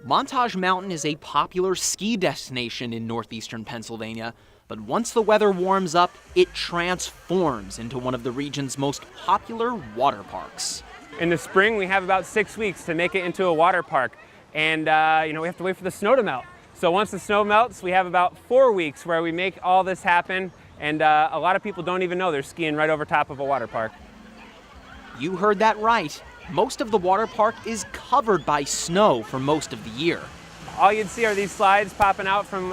Montage Mountain is a popular ski destination in northeastern Pennsylvania, but once the weather warms up, it transforms into one of the region's most popular water parks. In the spring, we have about 6 weeks to make it into a water park, and we have to wait for the snow to melt. So once the snow melts, we have about 4 weeks where we make all this happen, and a lot of people don't even know they're skiing right over top of a water park. You heard that right. Most of the water park is covered by snow for most of the year. All you'd see are these slides popping out from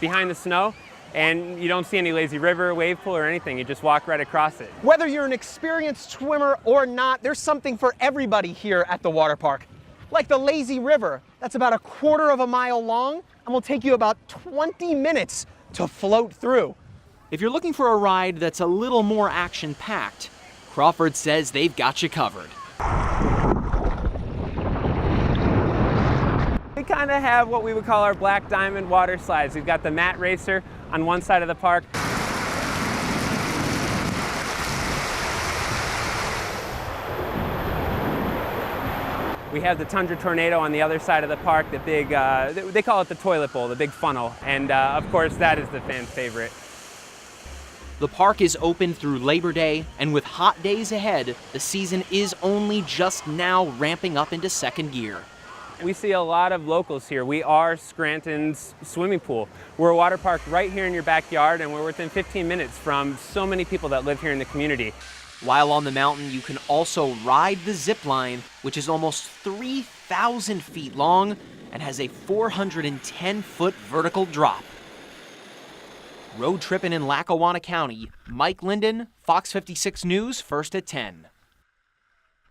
behind the snow, and you don't see any lazy river, wave pool, or anything. You just walk right across it. Whether you're an experienced swimmer or not, there's something for everybody here at the water park. Like the lazy river, that's about 1/4 of a mile long and will take you about 20 minutes to float through. If you're looking for a ride that's a little more action-packed, Crawford says they've got you covered. We kind of have what we would call our Black Diamond water slides. We've got the mat racer on one side of the park. We have the Tundra Tornado on the other side of the park, the big, they call it the toilet bowl, the big funnel. And of course, that is the fan's favorite. The park is open through Labor Day, and with hot days ahead, the season is only just now ramping up into second gear. We see a lot of locals here. We are Scranton's swimming pool. We're a water park right here in your backyard, and we're within 15 minutes from so many people that live here in the community. While on the mountain, you can also ride the zip line, which is almost 3,000 feet long and has a 410-foot vertical drop. Road tripping in Lackawanna County, Mike Linden, Fox 56 News, first at 10.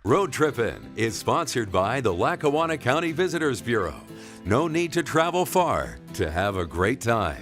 Road Trippin' is sponsored by the Lackawanna County Visitors Bureau. No need to travel far to have a great time.